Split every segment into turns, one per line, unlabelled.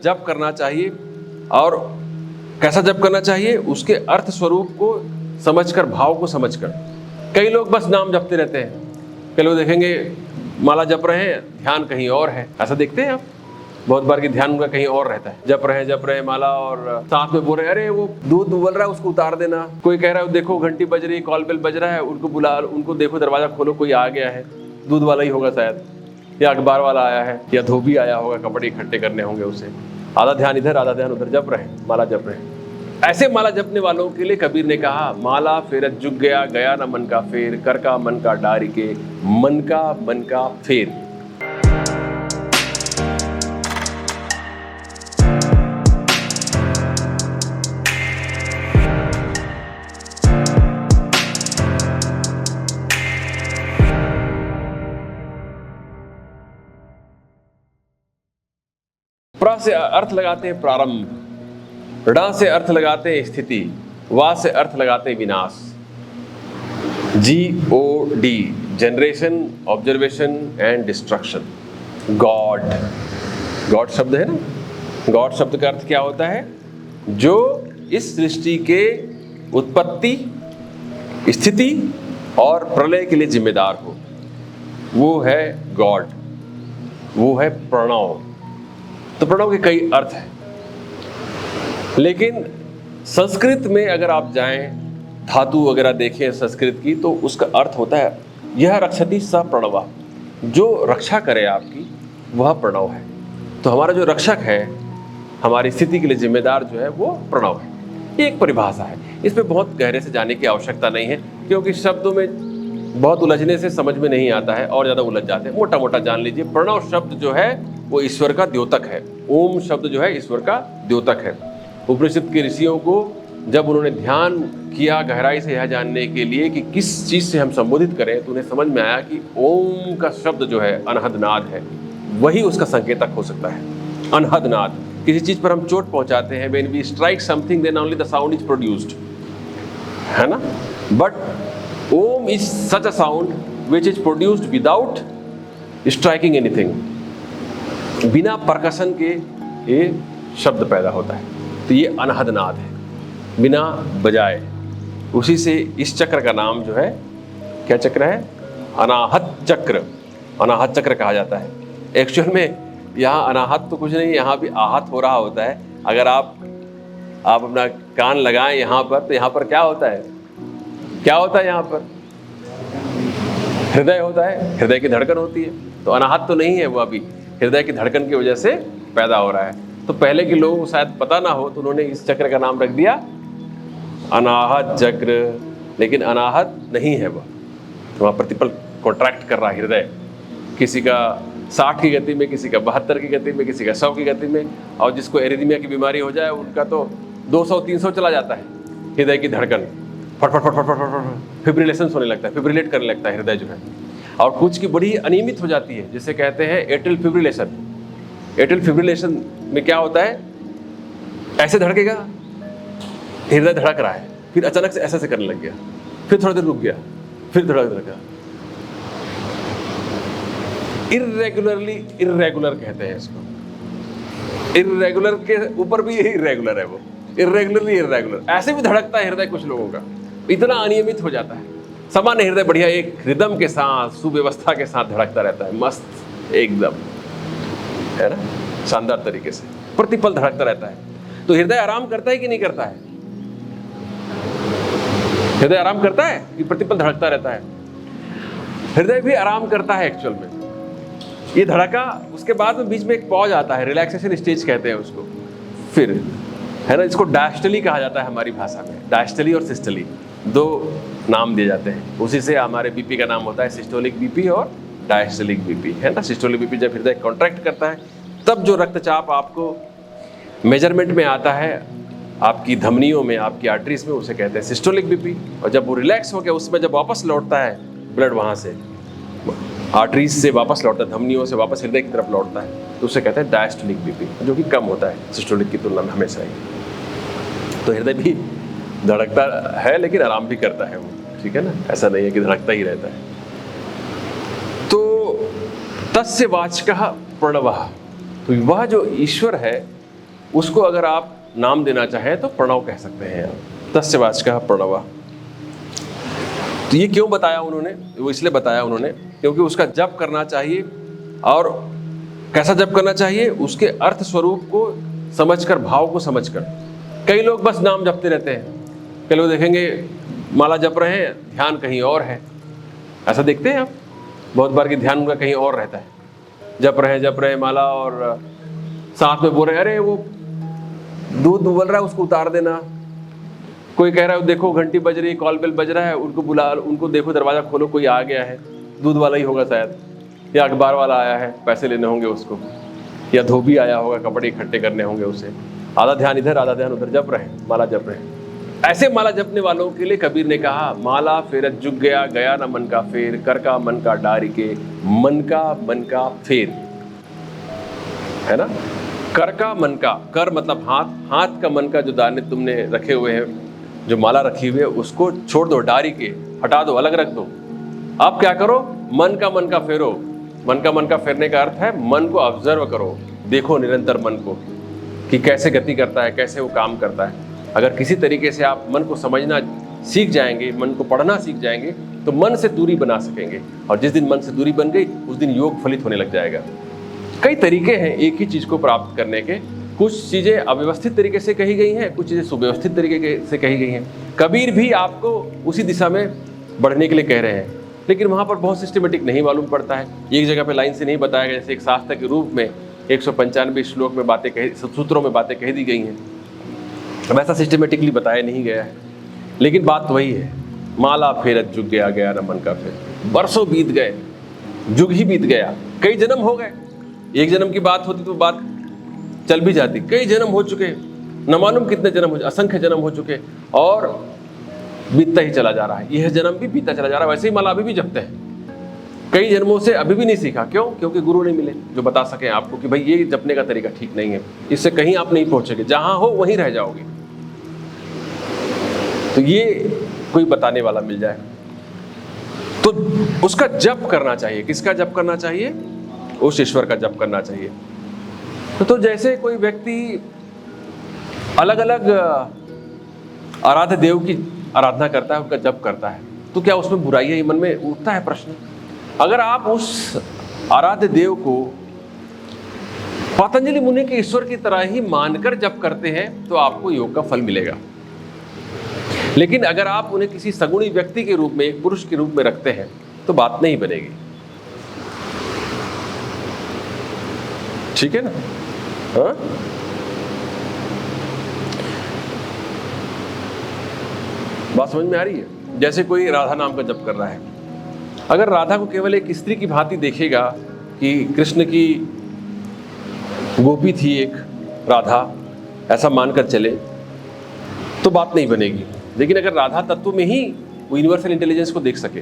जप करना चाहिए और कैसा जप करना चाहिए, उसके अर्थ स्वरूप को समझकर, भाव को समझकर। कई लोग बस नाम जपते रहते हैं। कई लोग देखेंगे माला जप रहे हैं, ध्यान कहीं और है। ऐसा देखते हैं आप बहुत बार कि ध्यान उनका कहीं और रहता है। जप रहे हैं माला और साथ में बोल रहे हैं अरे वो दूध उबल रहा है उसको उतार देना। कोई कह रहा है देखो घंटी बज रही, कॉल बेल बज रहा है, उनको बुला, उनको देखो दरवाजा खोलो, कोई आ गया है। दूध वाला ही होगा शायद, या अखबार वाला आया है, या धोबी आया होगा, कपड़े इकट्ठे करने होंगे उसे। आधा ध्यान इधर आधा ध्यान उधर, जप रहे, माला जप रहे। ऐसे माला जपने वालों के लिए कबीर ने कहा, माला फेरत जुग गया, गया ना मन का फेर, कर का मन का डारी के, मन का फेर। प्र से अर्थ लगाते हैं प्रारंभ, ड से अर्थ लगाते हैं स्थिति, वा से अर्थ लगाते हैं विनाश। GOD generation, observation and destruction. God, God शब्द है ना। गॉड शब्द का अर्थ क्या होता है? जो इस सृष्टि के उत्पत्ति, स्थिति और प्रलय के लिए जिम्मेदार हो, वो है गॉड, वो है प्रणव। तो प्रणव के कई अर्थ हैं, लेकिन संस्कृत में अगर आप जाएं, धातु वगैरह देखें संस्कृत की, तो उसका अर्थ होता है यह रक्षति स प्रणवा, जो रक्षा करे आपकी वह प्रणव है। तो हमारा जो रक्षक है, हमारी स्थिति के लिए जिम्मेदार जो है, वो प्रणव है। ये एक परिभाषा है, इसमें बहुत गहरे से जाने की आवश्यकता नहीं है, क्योंकि शब्दों में बहुत उलझने से समझ में नहीं आता है और ज़्यादा उलझ जाते हैं। मोटा मोटा जान लीजिए, प्रणव शब्द जो है वो ईश्वर का द्योतक है। ओम शब्द जो है ईश्वर का द्योतक है। उपनिषद के ऋषियों को जब उन्होंने ध्यान किया गहराई से यह जानने के लिए कि किस चीज़ से हम संबोधित करें, तो उन्हें समझ में आया कि ओम का शब्द जो है अनहद नाद है, वही उसका संकेतक हो सकता है। अनहद नाद, किसी चीज़ पर हम चोट पहुंचाते हैं, when we strike something then only the sound is produced, है ना। But Om is such a sound which is produced without striking anything. बिना परकशन के ये शब्द पैदा होता है, तो ये अनहद नाद है, बिना बजाए। उसी से इस चक्र का नाम जो है, क्या चक्र है? अनाहत चक्र। अनाहत चक्र कहा जाता है। एक्चुअल में यहाँ अनाहत तो कुछ नहीं, यहाँ भी आहत हो रहा होता है। अगर आप अपना कान लगाएं यहाँ पर, तो यहाँ पर क्या होता है? क्या होता है यहाँ पर? हृदय होता है, हृदय की धड़कन होती है। तो अनाहत तो नहीं है, वो अभी हृदय की धड़कन की वजह से पैदा हो रहा है। तो पहले के लोगों को शायद पता ना हो, तो उन्होंने इस चक्र का नाम रख दिया अनाहत चक्र, लेकिन अनाहत नहीं है वह। तो वहाँ प्रतिपल कॉन्ट्रैक्ट कर रहा है हृदय, किसी का 60 की गति में, किसी का 72 की गति में, किसी का 100 की गति में। और जिसको एरिथमिया की बीमारी हो जाए, उनका तो 200-300 चला जाता है हृदय की धड़कन, फटफट फटफट फटफट फिब्रिलेशन होने लगता है, फिब्रिलेट करने लगता है हृदय जो है। और कुछ की बड़ी अनियमित हो जाती है, जिसे कहते हैं एट्रियल फिब्रिलेशन। एट्रियल फिब्रिलेशन में क्या होता है? ऐसे धड़केगा, हृदय धड़क रहा है, फिर अचानक से ऐसे करने लग गया, फिर थोड़ा देर रुक गया, फिर धड़का। इर्रेगुलरली इर्रेगुलर कहते हैं इसको। इर्रेगुलर के ऊपर भी यही इर्रेगुलर है, वो इर्रेगुलरली इर्रेगुलर। ऐसे भी धड़कता है हृदय कुछ लोगों का, इतना अनियमित हो जाता है। सामान्य हृदय बढ़िया एक रिदम के साथ, सुव्यवस्था के साथ धड़कता रहता है, मस्त एकदम, है ना, शानदार तरीके से प्रतिपल धड़कता रहता है। तो हृदय आराम करता है कि नहीं करता है? हृदय आराम करता है कि प्रतिपल धड़कता रहता है? हृदय भी आराम करता है एक्चुअल में। ये धड़का, उसके बाद में बीच में एक पॉज आता है, रिलैक्सेशन स्टेज कहते हैं उसको, फिर, है ना। इसको डायस्टली कहा जाता है हमारी भाषा में। डायस्टली और सिस्टली दो नाम दिए जाते हैं। उसी से हमारे बीपी का नाम होता है सिस्टोलिक बीपी और डायस्टोलिक बीपी, है ना। सिस्टोलिक बीपी जब हृदय कॉन्ट्रैक्ट करता है, तब जो रक्तचाप आपको मेजरमेंट में आता है आपकी धमनियों में, आपकी आर्टरीज में, उसे कहते हैं सिस्टोलिक बीपी। और जब वो रिलैक्स हो गया, उसमें जब वापस लौटता है ब्लड, वहाँ से आर्टरीज से वापस लौटता है, धमनियों से वापस हृदय की तरफ लौटता है, तो उसे कहते हैं डायस्टोलिक बीपी, जो कि कम होता है सिस्टोलिक की तुलना में हमेशा ही। तो हृदय भी धड़कता है, लेकिन आराम भी करता है वो, ठीक है ना। ऐसा नहीं है कि धड़कता ही रहता है। तो तस्य वाचकः प्रणवः, तो वह जो ईश्वर है उसको अगर आप नाम देना चाहें तो प्रणव कह सकते हैं आप, तस्य वाचकः प्रणव। तो ये क्यों बताया उन्होंने, वो इसलिए बताया उन्होंने क्योंकि उसका जप करना चाहिए, और कैसा जप करना चाहिए, उसके अर्थ स्वरूप को समझकर, भाव को समझकर। कई लोग बस नाम जपते रहते हैं, कई लोग देखेंगे माला जप रहे हैं, ध्यान कहीं और है। ऐसा देखते हैं आप बहुत बार कि ध्यान उनका कहीं और रहता है, जप रहे हैं माला, और साथ में बोल रहे हैं अरे वो दूध उबल रहा है उसको उतार देना। कोई कह रहा है देखो घंटी बज रही है, कॉल बेल बज रहा है, उनको देखो, दरवाजा खोलो, कोई आ गया है, दूध वाला ही होगा शायद, या अखबार वाला आया है, पैसे लेने होंगे उसको, या धोबी आया होगा, कपड़े इकट्ठे करने होंगे उसे। आधा ध्यान इधर आधा ध्यान उधर, जप रहे हैं, माला जप रहे हैं। ऐसे माला जपने वालों के लिए कबीर ने कहा, माला फेरत जुग गया, गया ना मन का फेर, कर का मन का डारी के, मन का फेर। है ना, कर का मन का, कर मतलब हाथ, हाथ का मन का जो दाने तुमने रखे हुए हैं, जो माला रखी हुई है, उसको छोड़ दो, डारी के हटा दो, अलग रख दो। अब क्या करो, मन का फेरो। मन का फेरने का अर्थ है मन को ऑब्जर्व करो, देखो निरंतर मन को कि कैसे गति करता है, कैसे वो काम करता है। अगर किसी तरीके से आप मन को समझना सीख जाएंगे, मन को पढ़ना सीख जाएंगे, तो मन से दूरी बना सकेंगे, और जिस दिन मन से दूरी बन गई उस दिन योग फलित होने लग जाएगा। कई तरीके हैं एक ही चीज को प्राप्त करने के। कुछ चीजें अव्यवस्थित तरीके से कही गई हैं, कुछ चीजें सुव्यवस्थित तरीके से कही गई हैं। कबीर भी आपको उसी दिशा में बढ़ने के लिए कह रहे हैं, लेकिन वहां पर बहुत सिस्टमेटिक नहीं मालूम पड़ता है। एक जगह पे लाइन से नहीं बताया गया, जैसे एक शास्त्र के रूप में 195 श्लोक में बातें कही, सूत्रों में बातें कह दी गई हैं, वैसा सिस्टमेटिकली बताया नहीं गया है। लेकिन बात वही है, माला फेरत जुग गया, गया न मन का फेर। बरसों बीत गए, जुग ही बीत गया, कई जन्म हो गए। एक जन्म की बात होती तो बात चल भी जाती, कई जन्म हो चुके, न मालूम कितने जन्म हो, असंख्य जन्म हो चुके, और बीतता ही चला जा रहा है। यह जन्म भी बीतता चला जा रहा है। वैसे ही माला अभी भी जपते हैं, कई जन्मों से अभी भी नहीं सीखा। क्यों? क्योंकि गुरु नहीं मिले जो बता सके आपको कि भाई ये जपने का तरीका ठीक नहीं है, इससे कहीं आप नहीं पहुंचेंगे, जहां हो वहीं रह जाओगे। तो ये कोई बताने वाला मिल जाए तो उसका जप करना चाहिए। किसका जप करना चाहिए? उस ईश्वर का जप करना चाहिए। तो जैसे कोई व्यक्ति अलग अलग आराध्य देव की आराधना करता है, उनका जप करता है, तो क्या उसमें बुराई है? ये मन में उठता है प्रश्न। अगर आप उस आराध्य देव को पतंजलि मुनि के ईश्वर की तरह ही मानकर जप करते हैं तो आपको योग का फल मिलेगा। लेकिन अगर आप उन्हें किसी सगुणी व्यक्ति के रूप में, एक पुरुष के रूप में रखते हैं तो बात नहीं बनेगी। ठीक है ना? हाँ? बात समझ में आ रही है? जैसे कोई राधा नाम का जप कर रहा है, अगर राधा को केवल एक स्त्री की भांति देखेगा कि कृष्ण की गोपी थी एक राधा, ऐसा मानकर चले तो बात नहीं बनेगी। लेकिन अगर राधा तत्व में ही वो यूनिवर्सल इंटेलिजेंस को देख सके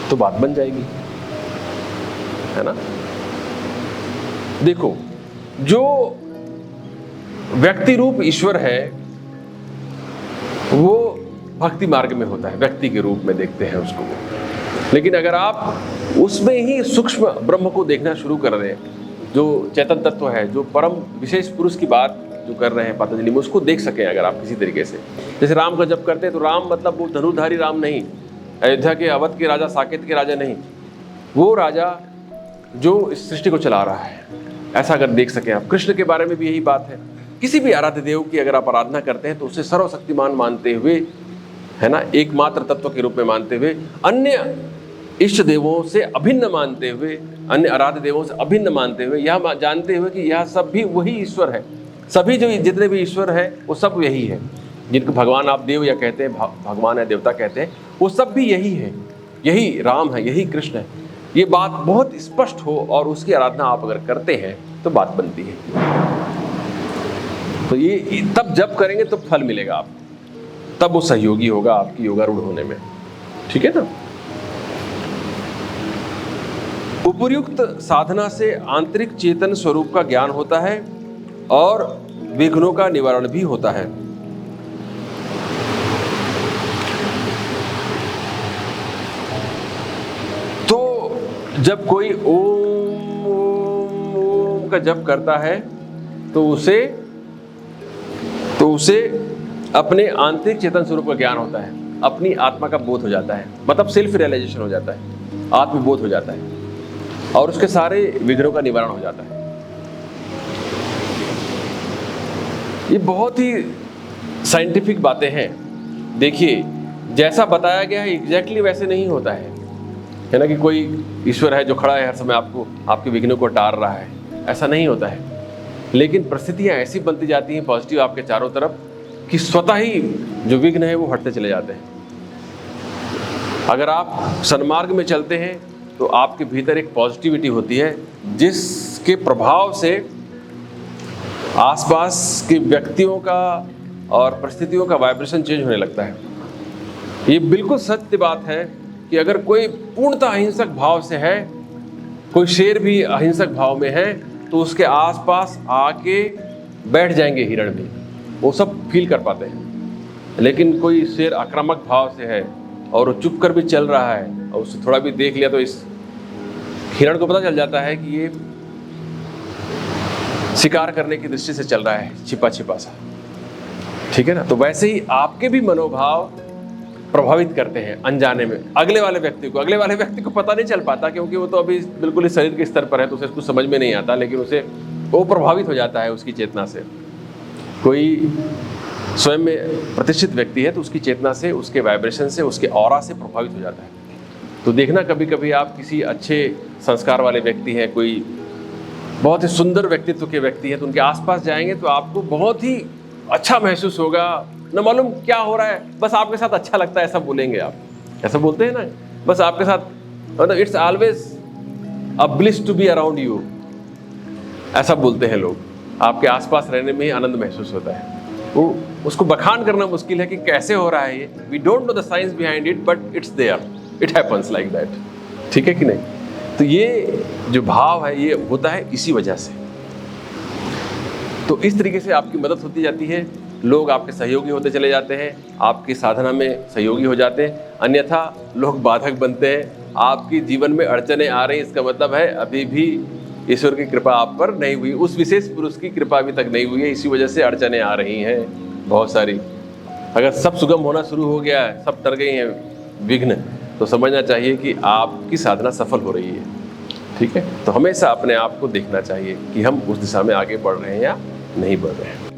तो बात बन जाएगी, है ना? देखो, जो व्यक्ति रूप ईश्वर है वो भक्ति मार्ग में होता है, व्यक्ति के रूप में देखते हैं उसको। लेकिन अगर आप उसमें ही सूक्ष्म ब्रह्म को देखना शुरू कर दें, जो चेतन तत्व है, जो परम विशेष पुरुष की बात जो कर रहे हैं पतंजलि में, उसको देख सकें अगर आप किसी तरीके से। जैसे राम का जप करते हैं तो राम मतलब वो धनुर्धारी राम नहीं, अयोध्या के अवध के राजा, साकेत के राजा नहीं, वो राजा जो इस सृष्टि को चला रहा है, ऐसा अगर देख सकें आप। कृष्ण के बारे में भी यही बात है। किसी भी आराध्य देव की अगर आप आराधना करते हैं तो उसे सर्वशक्तिमान मानते हुए, है ना, एकमात्र तत्व के रूप में मानते हुए, अन्य इष्ट देवों से अभिन्न मानते हुए, अन्य आराध्य देवों से अभिन्न मानते हुए, यह जानते हुए कि यह सब भी वही ईश्वर है। सभी जो जितने भी ईश्वर है वो सब यही है, जिनको भगवान आप देव या कहते हैं, भगवान या देवता कहते हैं, वो सब भी यही है, यही राम है, यही कृष्ण है। ये बात बहुत स्पष्ट हो और उसकी आराधना आप अगर करते हैं तो बात बनती है। तो ये तब जब करेंगे तो फल मिलेगा आपको, तब वो सहयोगी होगा आपकी योगारूढ़ होने में। ठीक है ना? उपर्युक्त साधना से आंतरिक चेतन स्वरूप का ज्ञान होता है और विघ्नों का निवारण भी होता है। तो जब कोई ओम ओम ओम का जप करता है तो उसे अपने आंतरिक चेतन स्वरूप का ज्ञान होता है, अपनी आत्मा का बोध हो जाता है, मतलब सेल्फ रियलाइजेशन हो जाता है, आत्मबोध हो जाता है और उसके सारे विघ्नों का निवारण हो जाता है। ये बहुत ही साइंटिफिक बातें हैं। देखिए, जैसा बताया गया है एग्जैक्टली वैसे नहीं होता है ना, कि कोई ईश्वर है जो खड़ा है हर समय आपको आपके विघ्नों को टार रहा है, ऐसा नहीं होता है। लेकिन परिस्थितियां ऐसी बनती जाती हैं पॉजिटिव आपके चारों तरफ कि स्वतः ही जो विघ्न है वो हटते चले जाते हैं। अगर आप सन्मार्ग में चलते हैं तो आपके भीतर एक पॉजिटिविटी होती है जिसके प्रभाव से आसपास के व्यक्तियों का और परिस्थितियों का वाइब्रेशन चेंज होने लगता है। ये बिल्कुल सत्य बात है कि अगर कोई पूर्णतः अहिंसक भाव से है, कोई शेर भी अहिंसक भाव में है, तो उसके आसपास आके बैठ जाएंगे हिरण भी, वो सब फील कर पाते हैं। लेकिन कोई शेर आक्रामक भाव से है और वो चुप कर भी चल रहा है और उससे थोड़ा भी देख लिया तो इस हिरण को पता चल जाता है कि ये शिकार करने की दृष्टि से चल रहा है, छिपा छिपा सा। ठीक है ना? तो वैसे ही आपके भी मनोभाव प्रभावित करते हैं अनजाने में अगले वाले व्यक्ति को पता नहीं चल पाता, क्योंकि वो तो अभी बिल्कुल इस शरीर के स्तर पर है, तो उसे कुछ समझ में नहीं आता, लेकिन उसे वो प्रभावित हो जाता है उसकी चेतना से। कोई स्वयं में प्रतिष्ठित व्यक्ति है तो उसकी चेतना से, उसके वाइब्रेशन से, उसके ऑरा से प्रभावित हो जाता है। तो देखना, कभी कभी आप किसी अच्छे संस्कार वाले व्यक्ति हैं, कोई बहुत ही सुंदर व्यक्तित्व के व्यक्ति हैं, तो उनके आसपास जाएंगे तो आपको बहुत ही अच्छा महसूस होगा। न मालूम क्या हो रहा है, बस आपके साथ अच्छा लगता है, ऐसा बोलेंगे आप। ऐसा बोलते हैं ना, बस आपके साथ, मतलब it's always a bliss to be around you, ऐसा बोलते हैं लोग। आपके आसपास रहने में ही आनंद महसूस होता है। वो उसको बखान करना मुश्किल है कि कैसे हो रहा है ये। We don't know the science behind it, but it's there, it happens like that. ठीक है कि नहीं? तो ये जो भाव है ये होता है इसी वजह से। तो इस तरीके से आपकी मदद होती जाती है, लोग आपके सहयोगी होते चले जाते हैं, आपकी साधना में सहयोगी हो जाते हैं, अन्यथा लोग बाधक बनते हैं। आपकी जीवन में अड़चने आ रही, इसका मतलब है अभी भी ईश्वर की कृपा आप पर नहीं हुई, उस विशेष पुरुष की कृपा अभी तक नहीं हुई है, इसी वजह से अड़चने आ रही हैं बहुत सारी। अगर सब सुगम होना शुरू हो गया है, सब तर गई हैं विघ्न, तो समझना चाहिए कि आपकी साधना सफल हो रही है। ठीक है? तो हमेशा अपने आप को देखना चाहिए कि हम उस दिशा में आगे बढ़ रहे हैं या नहीं बढ़ रहे हैं।